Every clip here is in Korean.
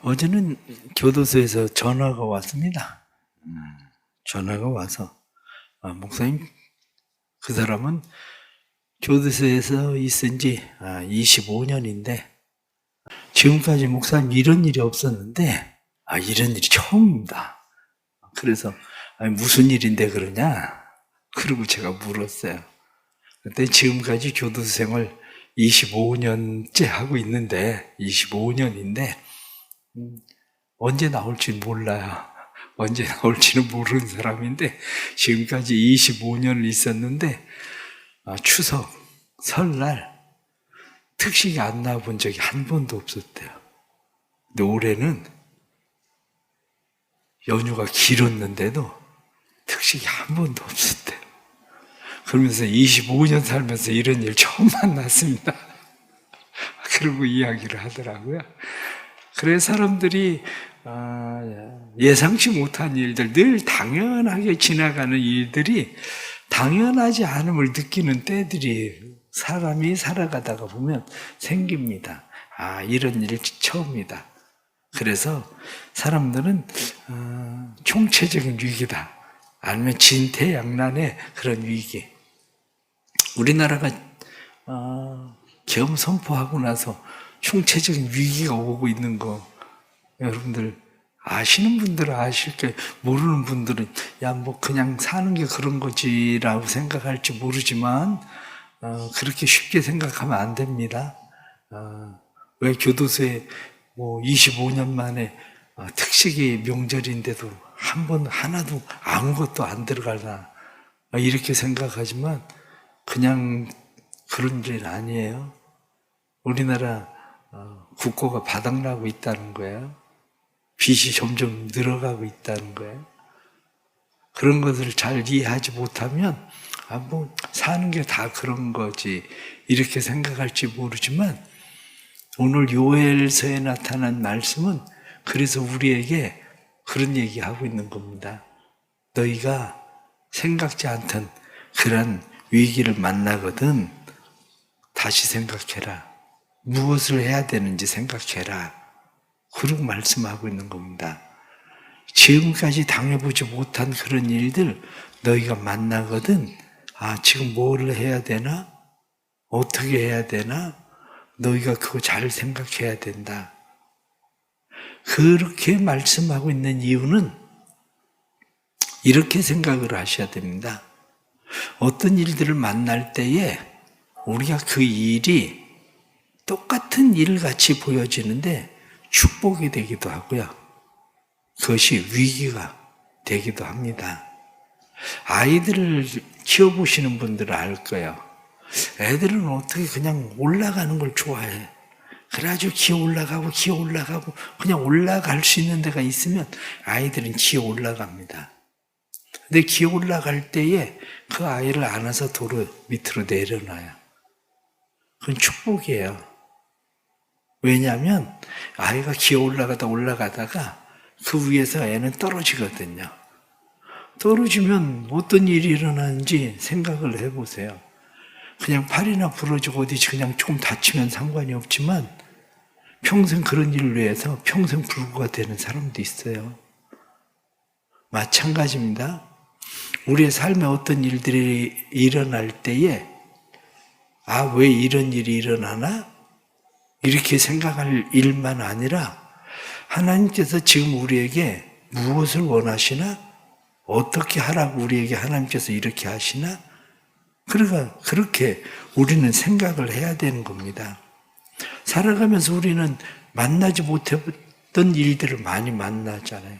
어제는 교도소에서 전화가 왔습니다. 전화가 와서 목사님, 그 사람은 교도소에서 있은 지 25년인데 지금까지 목사님 이런 일이 없었는데 이런 일이 처음입니다. 그래서 무슨 일인데 그러냐? 그러고 제가 물었어요. 그때 지금까지 교도소 생활 25년째 하고 있는데 25년인데 언제 나올지 몰라요. 언제 나올지는 모르는 사람인데 지금까지 25년을 있었는데 추석, 설날 특식이 안 나와본 적이 한 번도 없었대요. 근데 올해는 연휴가 길었는데도 특식이 한 번도 없었대요. 그러면서 25년 살면서 이런 일 처음 만났습니다. 그러고 이야기를 하더라고요. 그래서 사람들이 예상치 못한 일들, 늘 당연하게 지나가는 일들이 당연하지 않음을 느끼는 때들이 사람이 살아가다가 보면 생깁니다. 이런 일이 처음이다. 그래서 사람들은 총체적인 위기다. 아니면 진퇴양난의 그런 위기. 우리나라가 계엄 선포하고 나서 총체적인 위기가 오고 있는 거 여러분들 아시는 분들은 아실 거예요. 모르는 분들은 뭐 그냥 사는 게 그런 거지라고 생각할지 모르지만 그렇게 쉽게 생각하면 안 됩니다. 왜 교도소에 25년 만에 특식이 명절인데도 한 번 하나도 아무것도 안 들어가나 이렇게 생각하지만 그냥 그런 일 아니에요. 우리나라 국고가 바닥나고 있다는 거예요. 빚이 점점 늘어가고 있다는 거예요. 그런 것을 잘 이해하지 못하면 사는 게 다 그런 거지 이렇게 생각할지 모르지만 오늘 요엘서에 나타난 말씀은 그래서 우리에게 그런 얘기하고 있는 겁니다. 너희가 생각지 않던 그런 위기를 만나거든 다시 생각해라. 무엇을 해야 되는지 생각해라. 그러고 말씀하고 있는 겁니다. 지금까지 당해보지 못한 그런 일들 너희가 만나거든 지금 뭘 해야 되나? 어떻게 해야 되나? 너희가 그거 잘 생각해야 된다. 그렇게 말씀하고 있는 이유는 이렇게 생각을 하셔야 됩니다. 어떤 일들을 만날 때에 우리가 그 일이 똑같은 일같이 보여지는데 축복이 되기도 하고요. 그것이 위기가 되기도 합니다. 아이들을 키워보시는 분들은 알 거예요. 애들은 어떻게 그냥 올라가는 걸 좋아해. 그래가지고 기어 올라가고 그냥 올라갈 수 있는 데가 있으면 아이들은 기어 올라갑니다. 근데 기어 올라갈 때에 그 아이를 안아서 도로 밑으로 내려놔요. 그건 축복이에요. 왜냐하면 아이가 기어 올라가다가 그 위에서 애는 떨어지거든요. 떨어지면 어떤 일이 일어나는지 생각을 해보세요. 그냥 팔이나 부러지고 어디 그냥 조금 다치면 상관이 없지만 평생 그런 일을 위해서 평생 불구가 되는 사람도 있어요. 마찬가지입니다. 우리의 삶에 어떤 일들이 일어날 때에 왜 이런 일이 일어나나? 이렇게 생각할 일만 아니라 하나님께서 지금 우리에게 무엇을 원하시나? 어떻게 하라고 우리에게 하나님께서 이렇게 하시나? 그러니까 그렇게 우리는 생각을 해야 되는 겁니다. 살아가면서 우리는 만나지 못했던 일들을 많이 만나잖아요.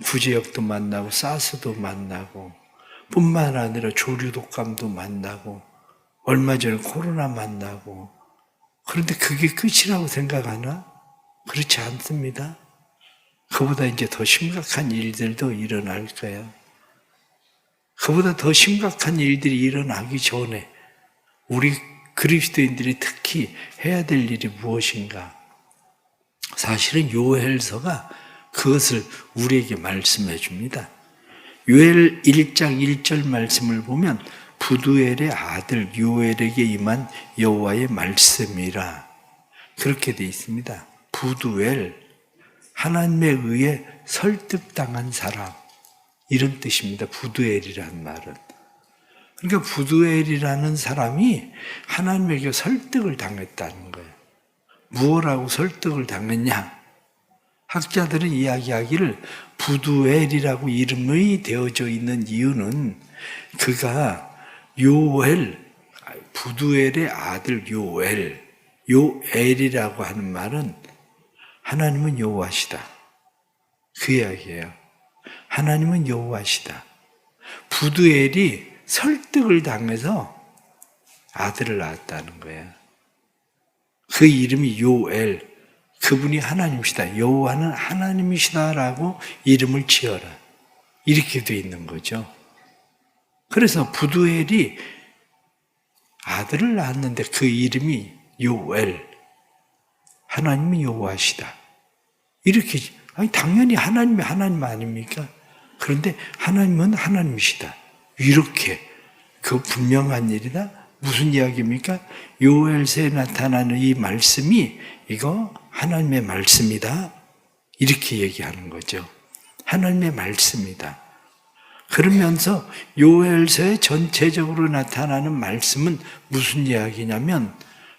구제역도 만나고 사스도 만나고 뿐만 아니라 조류독감도 만나고 얼마 전에 코로나 만나고 그런데 그게 끝이라고 생각하나? 그렇지 않습니다. 그보다 이제 더 심각한 일들도 일어날 거예요. 그보다 더 심각한 일들이 일어나기 전에 우리 그리스도인들이 특히 해야 될 일이 무엇인가? 사실은 요엘서가 그것을 우리에게 말씀해 줍니다. 요엘 1장 1절 말씀을 보면 부두엘의 아들 요엘에게 임한 여호와의 말씀이라 그렇게 되어 있습니다. 부두엘, 하나님에 의해 설득당한 사람, 이런 뜻입니다. 부두엘이라는 말은. 그러니까 부두엘이라는 사람이 하나님에게 설득을 당했다는 거예요. 무엇라고 설득을 당했냐? 학자들은 이야기하기를 부두엘이라고 이름이 되어져 있는 이유는 그가 부두엘의 아들 요엘이라고 하는 말은 하나님은 여호와시다. 그 이야기예요. 하나님은 여호와시다. 부두엘이 설득을 당해서 아들을 낳았다는 거예요. 그 이름이 요엘, 그분이 하나님이시다. 여호와는 하나님이시다라고 이름을 지어라. 이렇게 돼 있는 거죠. 그래서 부두엘이 아들을 낳았는데 그 이름이 요엘, 하나님이 여호와시다. 이렇게, 당연히 하나님이 하나님 아닙니까? 그런데 하나님은 하나님이시다. 이렇게 그 분명한 일이다. 무슨 이야기입니까? 요엘서에 나타나는 이 말씀이 이거 하나님의 말씀이다. 이렇게 얘기하는 거죠. 하나님의 말씀이다. 그러면서 요엘서에 전체적으로 나타나는 말씀은 무슨 이야기냐면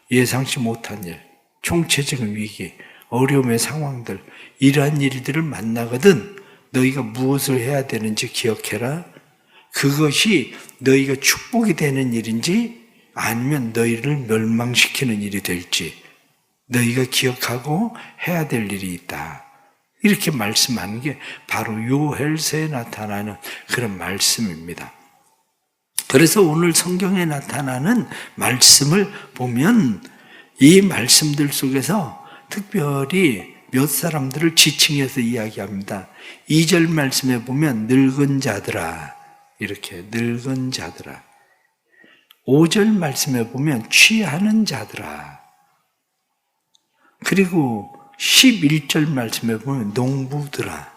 예상치 못한 일, 총체적인 위기, 어려움의 상황들, 이러한 일들을 만나거든 너희가 무엇을 해야 되는지 기억해라. 그것이 너희가 축복이 되는 일인지 아니면 너희를 멸망시키는 일이 될지 너희가 기억하고 해야 될 일이 있다. 이렇게 말씀하는 게 바로 요엘서에 나타나는 그런 말씀입니다. 그래서 오늘 성경에 나타나는 말씀을 보면 이 말씀들 속에서 특별히 몇 사람들을 지칭해서 이야기합니다. 2절 말씀에 보면 늙은 자들아, 이렇게 늙은 자들아. 5절 말씀에 보면 취하는 자들아. 그리고 11절 말씀에 보면 농부들아.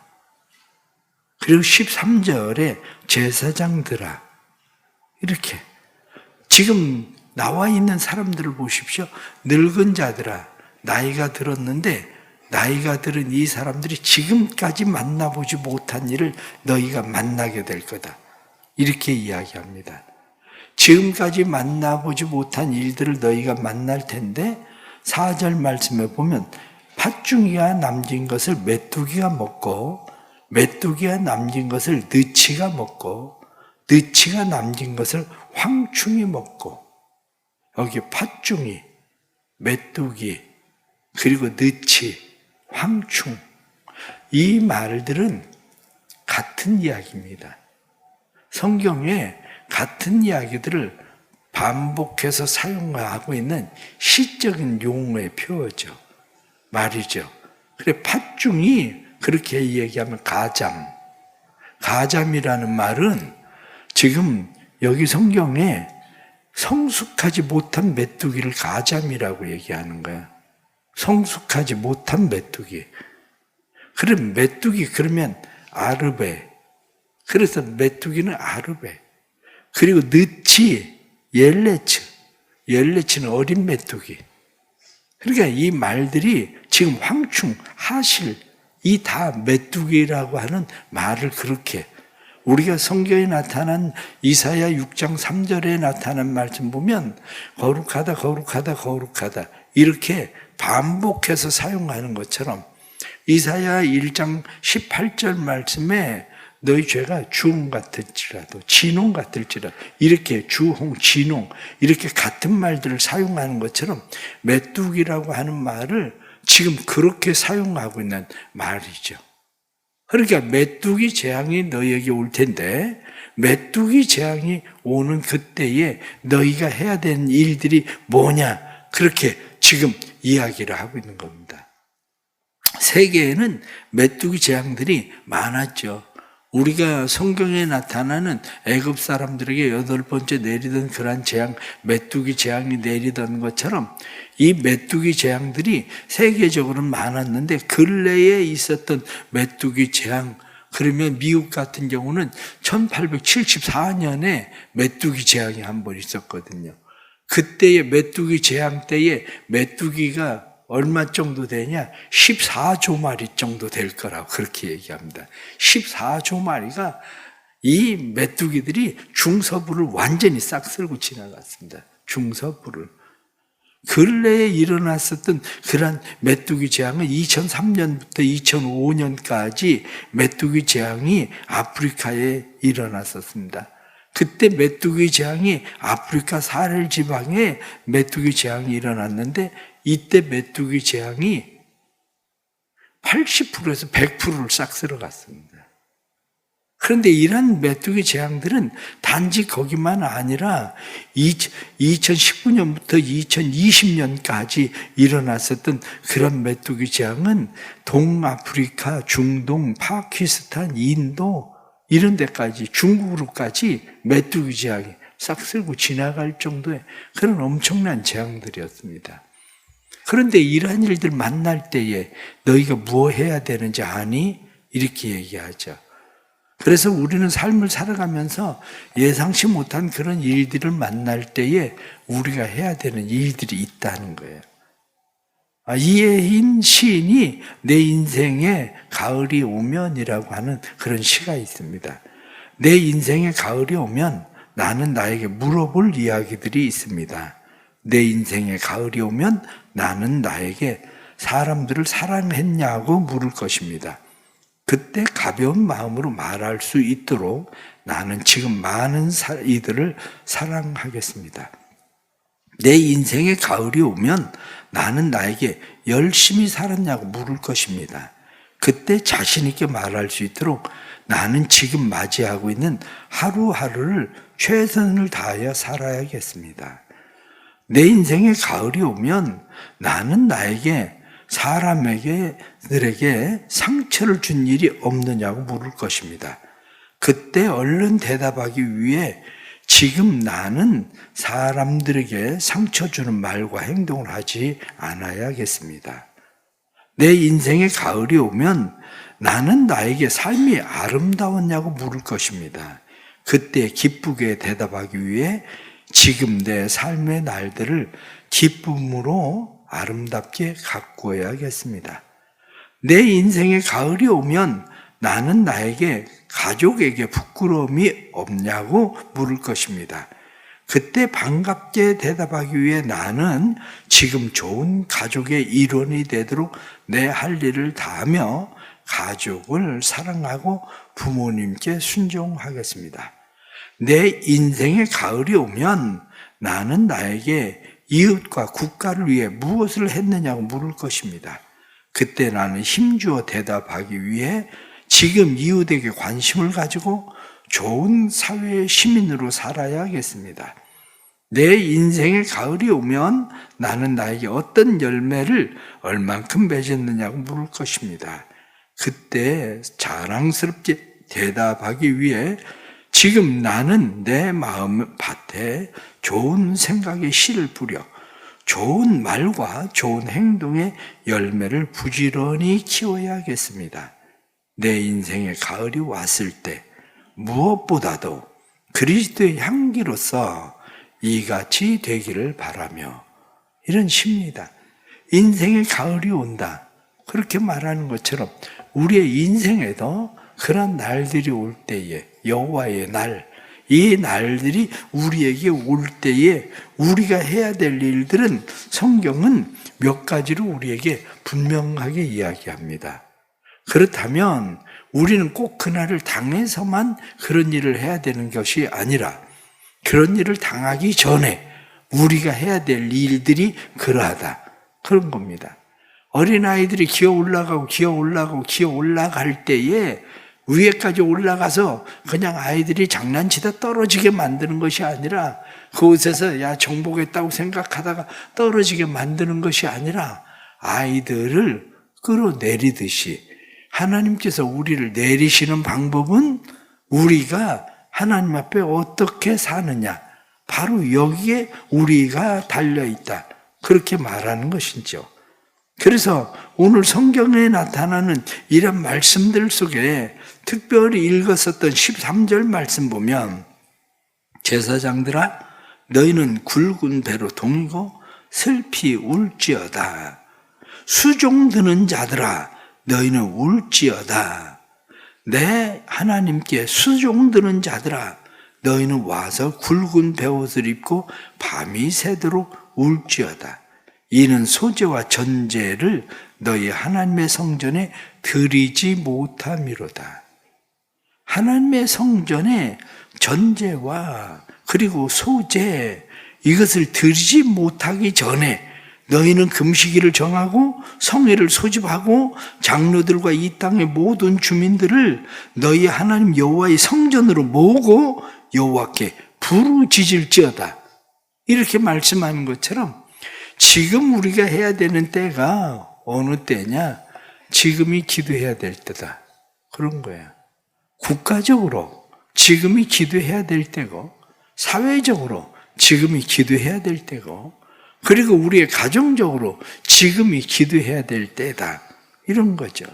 그리고 13절에 제사장들아. 이렇게 지금 나와 있는 사람들을 보십시오. 늙은 자들아. 나이가 들었는데 나이가 들은 이 사람들이 지금까지 만나보지 못한 일을 너희가 만나게 될 거다. 이렇게 이야기합니다. 지금까지 만나보지 못한 일들을 너희가 만날 텐데 4절 말씀에 보면 팥중이가 남긴 것을 메뚜기가 먹고 메뚜기가 남긴 것을 느치가 먹고 느치가 남긴 것을 황충이 먹고 여기 팥중이, 메뚜기, 그리고 느치, 황충 이 말들은 같은 이야기입니다. 성경에 같은 이야기들을 반복해서 사용하고 있는 시적인 용어의 표어죠. 말이죠. 그래 팥중이 그렇게 얘기하면 가잠이라는 말은 지금 여기 성경에 성숙하지 못한 메뚜기를 가잠이라고 얘기하는 거야. 성숙하지 못한 메뚜기. 그럼 메뚜기 그러면 아르베. 그래서 메뚜기는 아르베. 그리고 느치, 옐레츠는 어린 메뚜기. 그러니까 이 말들이 지금 황충, 하실, 이 다 메뚜기라고 하는 말을 그렇게 우리가 성경에 나타난 이사야 6장 3절에 나타난 말씀 보면 거룩하다 이렇게 반복해서 사용하는 것처럼 이사야 1장 18절 말씀에 너희 죄가 주홍 같을지라도 진홍 같을지라도 이렇게 주홍, 진홍 이렇게 같은 말들을 사용하는 것처럼 메뚜기라고 하는 말을 지금 그렇게 사용하고 있는 말이죠. 그러니까 메뚜기 재앙이 너희에게 올 텐데 메뚜기 재앙이 오는 그때에 너희가 해야 되는 일들이 뭐냐 그렇게 지금 이야기를 하고 있는 겁니다. 세계에는 메뚜기 재앙들이 많았죠. 우리가 성경에 나타나는 애굽 사람들에게 8번째 내리던 그러한 재앙, 메뚜기 재앙이 내리던 것처럼 이 메뚜기 재앙들이 세계적으로는 많았는데 근래에 있었던 메뚜기 재앙, 그러면 미국 같은 경우는 1874년에 메뚜기 재앙이 한 번 있었거든요. 그때의 메뚜기 재앙 때에 메뚜기가 얼마 정도 되냐? 14조 마리 정도 될 거라고 그렇게 얘기합니다. 14조 마리가 이 메뚜기들이 중서부를 완전히 싹 쓸고 지나갔습니다. 중서부를. 근래에 일어났었던 그런 메뚜기 재앙은 2003년부터 2005년까지 메뚜기 재앙이 아프리카에 일어났었습니다. 그때 메뚜기 재앙이 아프리카 사헬 지방에 메뚜기 재앙이 일어났는데 이때 메뚜기 재앙이 80%에서 100%를 싹 쓸어갔습니다. 그런데 이런 메뚜기 재앙들은 단지 거기만 아니라 2019년부터 2020년까지 일어났었던 그런 메뚜기 재앙은 동아프리카, 중동, 파키스탄, 인도 이런 데까지 중국으로까지 메뚜기 재앙이 싹 쓸고 지나갈 정도의 그런 엄청난 재앙들이었습니다. 그런데 이러한 일들 만날 때에 너희가 뭐 해야 되는지 아니? 이렇게 얘기하죠. 그래서 우리는 삶을 살아가면서 예상치 못한 그런 일들을 만날 때에 우리가 해야 되는 일들이 있다는 거예요. 이혜인 시인이 내 인생에 가을이 오면이라고 하는 그런 시가 있습니다. 내 인생에 가을이 오면 나는 나에게 물어볼 이야기들이 있습니다. 내 인생에 가을이 오면 나는 나에게 사람들을 사랑했냐고 물을 것입니다. 그때 가벼운 마음으로 말할 수 있도록 나는 지금 많은 이들을 사랑하겠습니다. 내 인생에 가을이 오면 나는 나에게 열심히 살았냐고 물을 것입니다. 그때 자신 있게 말할 수 있도록 나는 지금 맞이하고 있는 하루하루를 최선을 다하여 살아야겠습니다. 내 인생에 가을이 오면 나는 나에게 사람들에게 상처를 준 일이 없느냐고 물을 것입니다. 그때 얼른 대답하기 위해 지금 나는 사람들에게 상처 주는 말과 행동을 하지 않아야겠습니다. 내 인생에 가을이 오면 나는 나에게 삶이 아름다웠냐고 물을 것입니다. 그때 기쁘게 대답하기 위해 지금 내 삶의 날들을 기쁨으로 아름답게 가꾸어야겠습니다. 내 인생에 가을이 오면 나는 나에게 가족에게 부끄러움이 없냐고 물을 것입니다. 그때 반갑게 대답하기 위해 나는 지금 좋은 가족의 일원이 되도록 내 할 일을 다하며 가족을 사랑하고 부모님께 순종하겠습니다. 내 인생에 가을이 오면 나는 나에게 이웃과 국가를 위해 무엇을 했느냐고 물을 것입니다. 그때 나는 힘주어 대답하기 위해 지금 이웃에게 관심을 가지고 좋은 사회의 시민으로 살아야겠습니다. 내 인생의 가을이 오면 나는 나에게 어떤 열매를 얼만큼 맺었느냐고 물을 것입니다. 그때 자랑스럽게 대답하기 위해 지금 나는 내 마음 밭에 좋은 생각의 씨를 뿌려 좋은 말과 좋은 행동의 열매를 부지런히 키워야겠습니다. 내 인생에 가을이 왔을 때 무엇보다도 그리스도의 향기로서 이같이 되기를 바라며 이런 시입니다. 인생에 가을이 온다. 그렇게 말하는 것처럼 우리의 인생에도 그런 날들이 올 때에 여호와의 날, 이 날들이 우리에게 올 때에 우리가 해야 될 일들은 성경은 몇 가지로 우리에게 분명하게 이야기합니다. 그렇다면 우리는 꼭 그날을 당해서만 그런 일을 해야 되는 것이 아니라 그런 일을 당하기 전에 우리가 해야 될 일들이 그러하다. 그런 겁니다. 어린아이들이 기어 올라갈 때에 위에까지 올라가서 그냥 아이들이 장난치다 떨어지게 만드는 것이 아니라 그곳에서 야 정복했다고 생각하다가 떨어지게 만드는 것이 아니라 아이들을 끌어내리듯이 하나님께서 우리를 내리시는 방법은 우리가 하나님 앞에 어떻게 사느냐 바로 여기에 우리가 달려있다 그렇게 말하는 것이죠. 그래서 오늘 성경에 나타나는 이런 말씀들 속에 특별히 읽었었던 13절 말씀 보면 제사장들아 너희는 굵은 배로 동이고 슬피 울지어다. 수종 드는 자들아 너희는 울지어다. 내 하나님께 수종 드는 자들아 너희는 와서 굵은 베옷을 입고 밤이 새도록 울지어다. 이는 소재와 전제를 너희 하나님의 성전에 드리지 못함이로다. 하나님의 성전에 전제와 그리고 소재 이것을 드리지 못하기 전에 너희는 금식일을 정하고 성회를 소집하고 장로들과 이 땅의 모든 주민들을 너희 하나님 여호와의 성전으로 모으고 여호와께 부르짖을지어다. 이렇게 말씀하는 것처럼 지금 우리가 해야 되는 때가 어느 때냐? 지금이 기도해야 될 때다. 그런 거야. 국가적으로 지금이 기도해야 될 때고, 사회적으로 지금이 기도해야 될 때고, 그리고 우리의 가정적으로 지금이 기도해야 될 때다. 이런 거죠.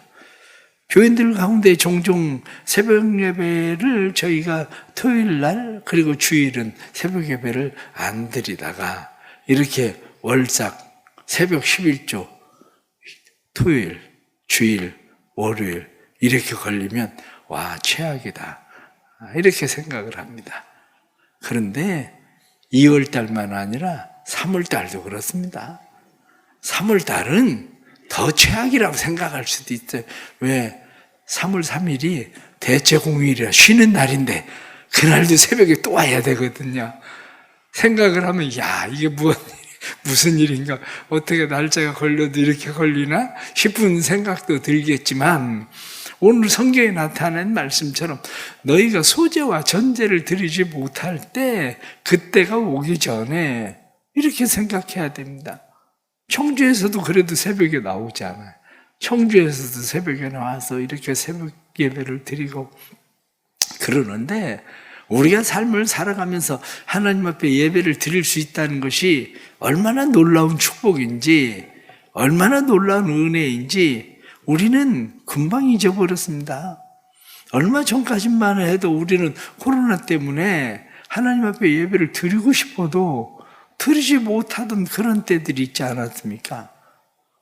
교인들 가운데 종종 새벽 예배를 저희가 토요일 날 그리고 주일은 새벽 예배를 안 드리다가 이렇게 월삭 새벽 11조 토요일, 주일, 월요일 이렇게 걸리면 와 최악이다 이렇게 생각을 합니다. 그런데 2월 달만 아니라 3월 달도 그렇습니다. 3월 달은 더 최악이라고 생각할 수도 있어요. 왜? 3월 3일이 대체공휴일이라 쉬는 날인데 그날도 새벽에 또 와야 되거든요. 생각을 하면 야 이게 무슨 일인가, 어떻게 날짜가 걸려도 이렇게 걸리나 싶은 생각도 들겠지만 오늘 성경에 나타낸 말씀처럼 너희가 소재와 전제를 드리지 못할 때 그때가 오기 전에 이렇게 생각해야 됩니다. 청주에서도 그래도 새벽에 나오잖아요. 청주에서도 새벽에 나와서 이렇게 새벽 예배를 드리고 그러는데 우리가 삶을 살아가면서 하나님 앞에 예배를 드릴 수 있다는 것이 얼마나 놀라운 축복인지, 얼마나 놀라운 은혜인지 우리는 금방 잊어버렸습니다. 얼마 전까지만 해도 우리는 코로나 때문에 하나님 앞에 예배를 드리고 싶어도 드리지 못하던 그런 때들이 있지 않았습니까?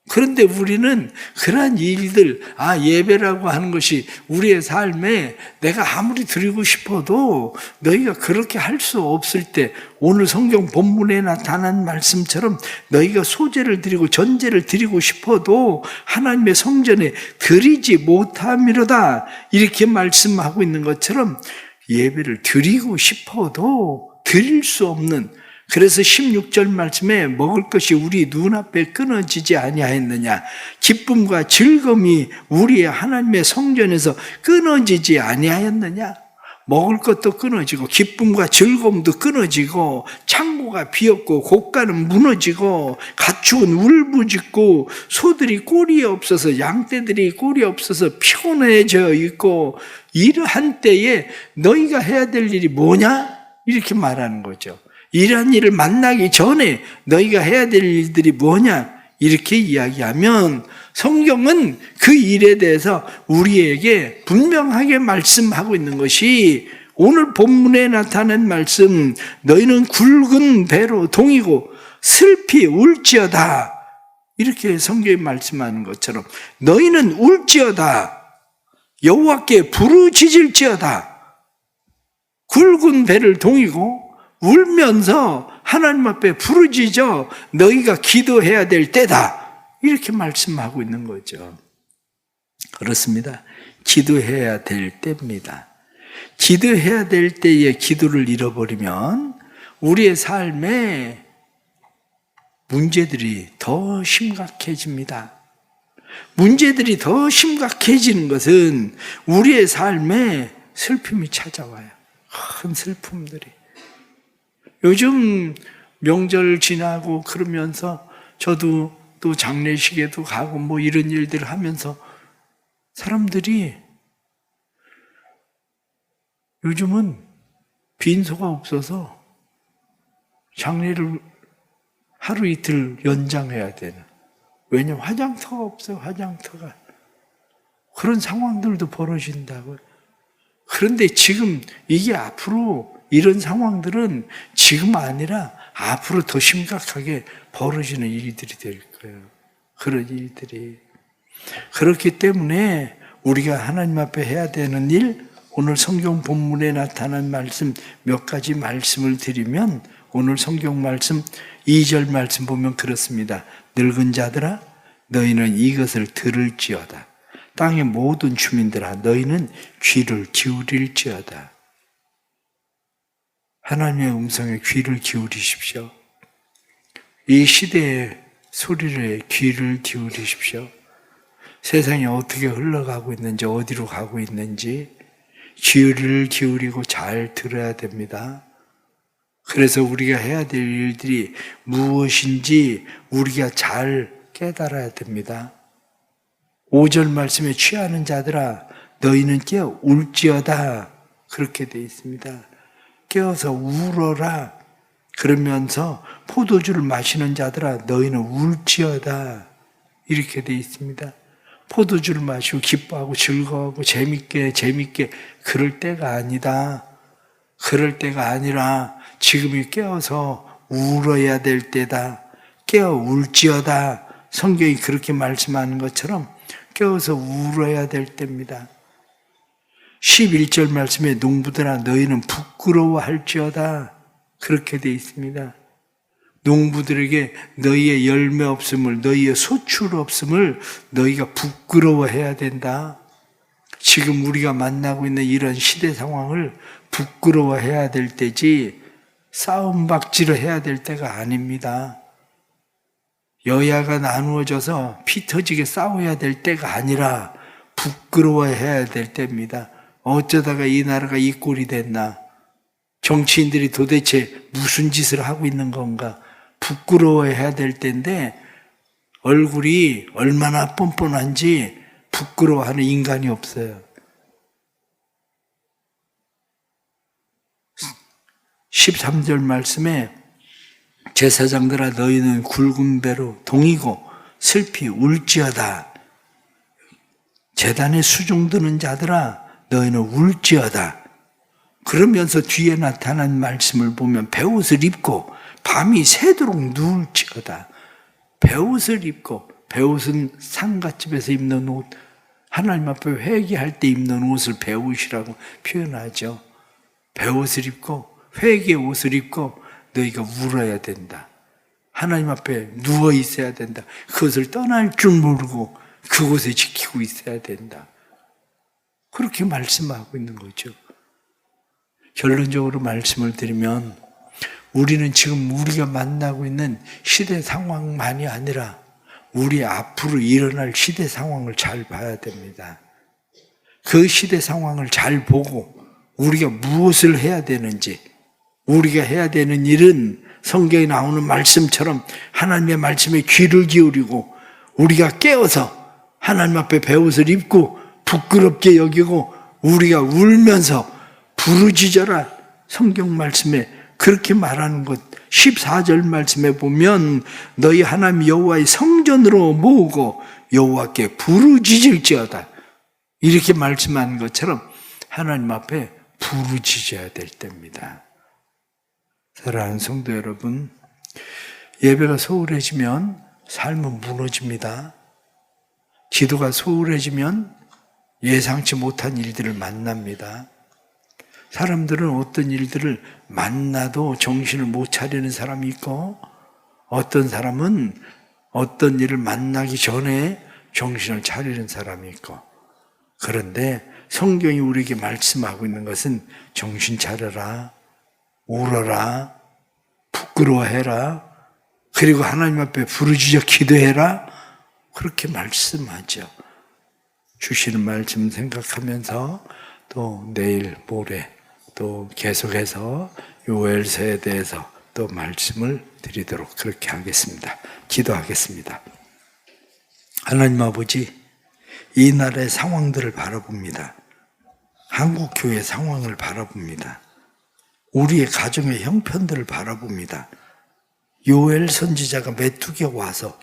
그런데 우리는 그러한 일들, 예배라고 하는 것이 우리의 삶에 내가 아무리 드리고 싶어도 너희가 그렇게 할 수 없을 때 오늘 성경 본문에 나타난 말씀처럼 너희가 소재를 드리고 전제를 드리고 싶어도 하나님의 성전에 드리지 못함이로다. 이렇게 말씀하고 있는 것처럼 예배를 드리고 싶어도 드릴 수 없는, 그래서 16절 말씀에 먹을 것이 우리 눈앞에 끊어지지 아니하였느냐, 기쁨과 즐거움이 우리의 하나님의 성전에서 끊어지지 아니하였느냐. 먹을 것도 끊어지고 기쁨과 즐거움도 끊어지고 창고가 비었고 곳간은 무너지고 가축은 울부짖고 소들이 꼴이 없어서 양떼들이 꼴이 없어서 피곤해져 있고 이러한 때에 너희가 해야 될 일이 뭐냐? 이렇게 말하는 거죠. 이러한 일을 만나기 전에 너희가 해야 될 일들이 뭐냐? 이렇게 이야기하면 성경은 그 일에 대해서 우리에게 분명하게 말씀하고 있는 것이 오늘 본문에 나타낸 말씀, 너희는 굵은 배로 동이고 슬피 울지어다. 이렇게 성경이 말씀하는 것처럼 너희는 울지어다. 여호와께 부르짖을지어다. 굵은 배를 동이고 울면서 하나님 앞에 부르짖어 너희가 기도해야 될 때다. 이렇게 말씀하고 있는 거죠. 그렇습니다. 기도해야 될 때입니다. 기도해야 될 때에 기도를 잃어버리면 우리의 삶에 문제들이 더 심각해집니다. 문제들이 더 심각해지는 것은 우리의 삶에 슬픔이 찾아와요. 큰 슬픔들이. 요즘 명절 지나고 그러면서 저도 또 장례식에도 가고 뭐 이런 일들을 하면서 사람들이 요즘은 빈소가 없어서 장례를 하루 이틀 연장해야 되는, 왜냐면 화장터가 없어요. 화장터가. 그런 상황들도 벌어진다고요. 그런데 지금 이게 앞으로 이런 상황들은 지금 아니라 앞으로 더 심각하게 벌어지는 일들이 될 거예요. 그런 일들이. 그렇기 때문에 우리가 하나님 앞에 해야 되는 일, 오늘 성경 본문에 나타난 말씀 몇 가지 말씀을 드리면, 오늘 성경 말씀 2절 말씀 보면 그렇습니다. 늙은 자들아 너희는 이것을 들을지어다. 땅의 모든 주민들아 너희는 귀를 기울일지어다. 하나님의 음성에 귀를 기울이십시오. 이 시대의 소리에 귀를 기울이십시오. 세상이 어떻게 흘러가고 있는지, 어디로 가고 있는지 귀를 기울이고 잘 들어야 됩니다. 그래서 우리가 해야 될 일들이 무엇인지 우리가 잘 깨달아야 됩니다. 5절 말씀에 취하는 자들아 너희는 깨어 울지어다. 그렇게 되어 있습니다. 깨어서 울어라. 그러면서 포도주를 마시는 자들아 너희는 울지어다. 이렇게 되어 있습니다. 포도주를 마시고 기뻐하고 즐거워하고 재밌게 그럴 때가 아니다. 그럴 때가 아니라 지금이 깨어서 울어야 될 때다. 깨어 울지어다. 성경이 그렇게 말씀하는 것처럼 깨어서 울어야 될 때입니다. 11절 말씀에 농부들아 너희는 부끄러워할지어다. 그렇게 되어 있습니다. 농부들에게 너희의 열매 없음을, 너희의 소출 없음을 너희가 부끄러워해야 된다. 지금 우리가 만나고 있는 이런 시대 상황을 부끄러워해야 될 때지 싸움박질을 해야 될 때가 아닙니다. 여야가 나누어져서 피 터지게 싸워야 될 때가 아니라 부끄러워해야 될 때입니다. 어쩌다가 이 나라가 이 꼴이 됐나? 정치인들이 도대체 무슨 짓을 하고 있는 건가? 부끄러워해야 될 때인데 얼굴이 얼마나 뻔뻔한지 부끄러워하는 인간이 없어요. 13절 말씀에 제사장들아 너희는 굵은 배로 동이고 슬피 울지어다. 제단에 수종드는 자들아 너희는 울지어다. 그러면서 뒤에 나타난 말씀을 보면 베옷을 입고 밤이 새도록 누울지어다. 베옷을 입고, 베옷은 상갓집에서 입는 옷, 하나님 앞에 회개할 때 입는 옷을 베옷이라고 표현하죠. 베옷을 입고 회개의 옷을 입고 너희가 울어야 된다. 하나님 앞에 누워 있어야 된다. 그것을 떠날 줄 모르고 그곳에 지키고 있어야 된다. 그렇게 말씀하고 있는 거죠. 결론적으로 말씀을 드리면 우리는 지금 우리가 만나고 있는 시대 상황만이 아니라 우리 앞으로 일어날 시대 상황을 잘 봐야 됩니다. 그 시대 상황을 잘 보고 우리가 무엇을 해야 되는지, 우리가 해야 되는 일은 성경에 나오는 말씀처럼 하나님의 말씀에 귀를 기울이고 우리가 깨어서 하나님 앞에 베옷을 입고 부끄럽게 여기고 우리가 울면서 부르짖어라. 성경 말씀에 그렇게 말하는 것 14절 말씀에 보면 너희 하나님 여호와의 성전으로 모으고 여호와께 부르짖을지어다. 이렇게 말씀하는 것처럼 하나님 앞에 부르짖어야 될 때입니다. 사랑하는 성도 여러분, 예배가 소홀해지면 삶은 무너집니다. 기도가 소홀해지면 예상치 못한 일들을 만납니다. 사람들은 어떤 일들을 만나도 정신을 못 차리는 사람이 있고 어떤 사람은 어떤 일을 만나기 전에 정신을 차리는 사람이 있고, 그런데 성경이 우리에게 말씀하고 있는 것은 정신 차려라, 울어라, 부끄러워해라, 그리고 하나님 앞에 부르짖어 기도해라, 그렇게 말씀하죠. 주시는 말씀 생각하면서 또 내일 모레 또 계속해서 요엘서에 대해서 또 말씀을 드리도록 그렇게 하겠습니다. 기도하겠습니다. 하나님 아버지, 이 나라의 상황들을 바라봅니다. 한국교회 상황을 바라봅니다. 우리의 가정의 형편들을 바라봅니다. 요엘 선지자가 메뚜기가 와서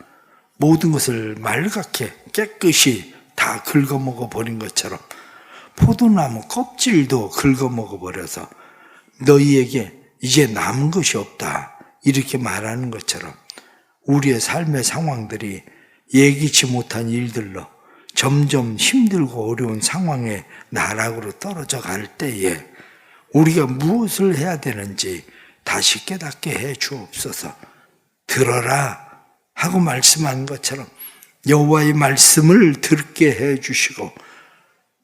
모든 것을 맑게 깨끗이 다 긁어먹어 버린 것처럼 포도나무 껍질도 긁어먹어 버려서 너희에게 이제 남은 것이 없다, 이렇게 말하는 것처럼 우리의 삶의 상황들이 예기치 못한 일들로 점점 힘들고 어려운 상황에 나락으로 떨어져 갈 때에 우리가 무엇을 해야 되는지 다시 깨닫게 해 주옵소서. 들어라 하고 말씀한 것처럼 여호와의 말씀을 듣게 해 주시고,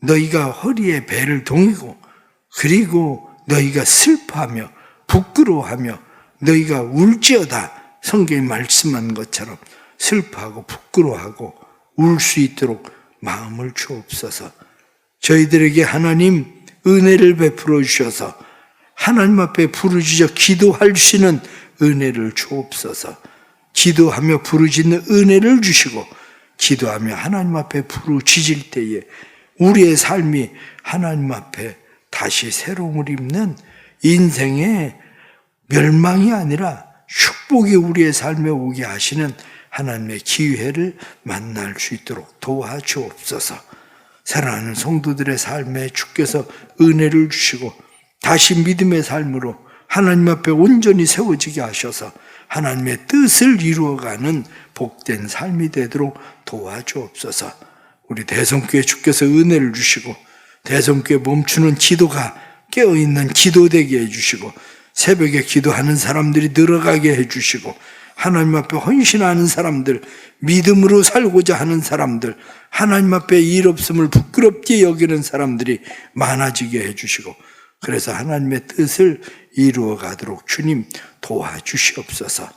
너희가 허리에 배를 동이고 그리고 너희가 슬퍼하며 부끄러워하며 너희가 울지어다, 성경에 말씀한 것처럼 슬퍼하고 부끄러워하고 울 수 있도록 마음을 주옵소서. 저희들에게 하나님 은혜를 베풀어 주셔서 하나님 앞에 부르짖어 기도할 수 있는 은혜를 주옵소서. 기도하며 부르짖는 은혜를 주시고, 기도하며 하나님 앞에 부르짖을 때에 우리의 삶이 하나님 앞에 다시 새로움을 입는 인생의 멸망이 아니라 축복이 우리의 삶에 오게 하시는 하나님의 기회를 만날 수 있도록 도와주옵소서. 사랑하는 성도들의 삶에 주께서 은혜를 주시고 다시 믿음의 삶으로 하나님 앞에 온전히 세워지게 하셔서 하나님의 뜻을 이루어가는 복된 삶이 되도록 도와주옵소서. 우리 대성교회 주께서 은혜를 주시고 대성교회 멈추는 기도가 깨어있는 기도되게 해주시고, 새벽에 기도하는 사람들이 늘어가게 해주시고, 하나님 앞에 헌신하는 사람들, 믿음으로 살고자 하는 사람들, 하나님 앞에 일 없음을 부끄럽게 여기는 사람들이 많아지게 해주시고, 그래서 하나님의 뜻을 이루어 가도록 주님 도와주시옵소서.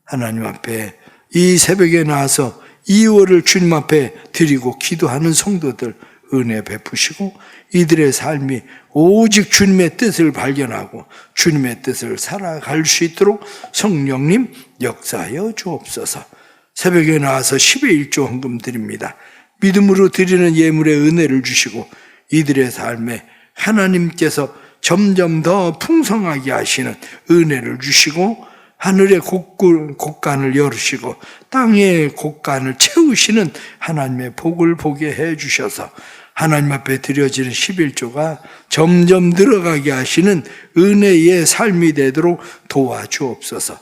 하나님 앞에 이 새벽에 나와서 2월을 주님 앞에 드리고 기도하는 성도들 은혜 베푸시고, 이들의 삶이 오직 주님의 뜻을 발견하고 주님의 뜻을 살아갈 수 있도록 성령님 역사하여 주옵소서. 새벽에 나와서 10의 1조 헌금 드립니다. 믿음으로 드리는 예물의 은혜를 주시고 이들의 삶에 하나님께서 점점 더 풍성하게 하시는 은혜를 주시고, 하늘의 곳간을 열으시고 땅의 곳간을 채우시는 하나님의 복을 보게 해 주셔서 하나님 앞에 드려지는 11조가 점점 늘어가게 하시는 은혜의 삶이 되도록 도와주옵소서.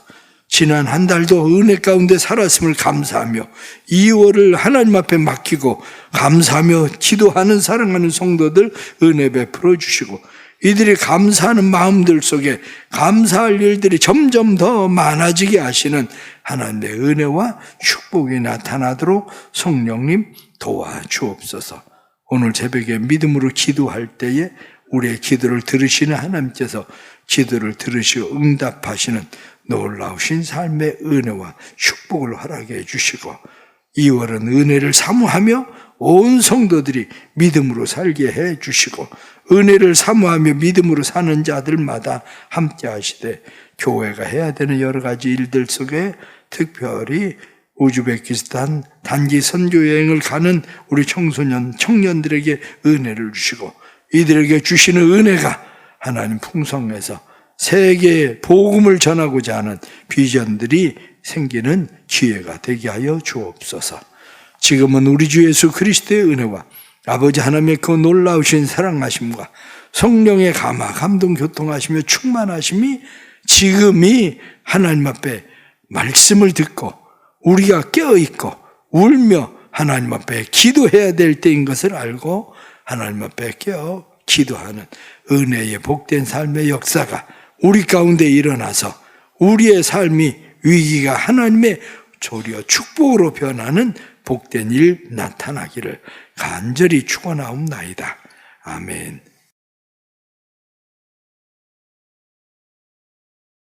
지난 한 달도 은혜 가운데 살았음을 감사하며 2월을 하나님 앞에 맡기고 감사하며 기도하는 사랑하는 성도들 은혜 베풀어 주시고, 이들이 감사하는 마음들 속에 감사할 일들이 점점 더 많아지게 하시는 하나님의 은혜와 축복이 나타나도록 성령님 도와주옵소서. 오늘 새벽에 믿음으로 기도할 때에 우리의 기도를 들으시는 하나님께서 기도를 들으시고 응답하시는 놀라우신 삶의 은혜와 축복을 허락해 주시고, 2월은 은혜를 사모하며 온 성도들이 믿음으로 살게 해 주시고, 은혜를 사모하며 믿음으로 사는 자들마다 함께 하시되 교회가 해야 되는 여러 가지 일들 속에 특별히 우즈베키스탄 단기 선교 여행을 가는 우리 청년들에게 은혜를 주시고, 이들에게 주시는 은혜가 하나님 풍성해서 세계에 복음을 전하고자 하는 비전들이 생기는 기회가 되게 하여 주옵소서. 지금은 우리 주 예수 그리스도의 은혜와 아버지 하나님의 그 놀라우신 사랑하심과 성령의 감화, 감동, 교통하시며 충만하심이 지금이 하나님 앞에 말씀을 듣고 우리가 깨어있고 울며 하나님 앞에 기도해야 될 때인 것을 알고 하나님 앞에 깨어 기도하는 은혜의 복된 삶의 역사가 우리 가운데 일어나서 우리의 삶이 위기가 하나님의 조리어 축복으로 변하는 복된 일 나타나기를 간절히 축원하옵나이다. 아멘.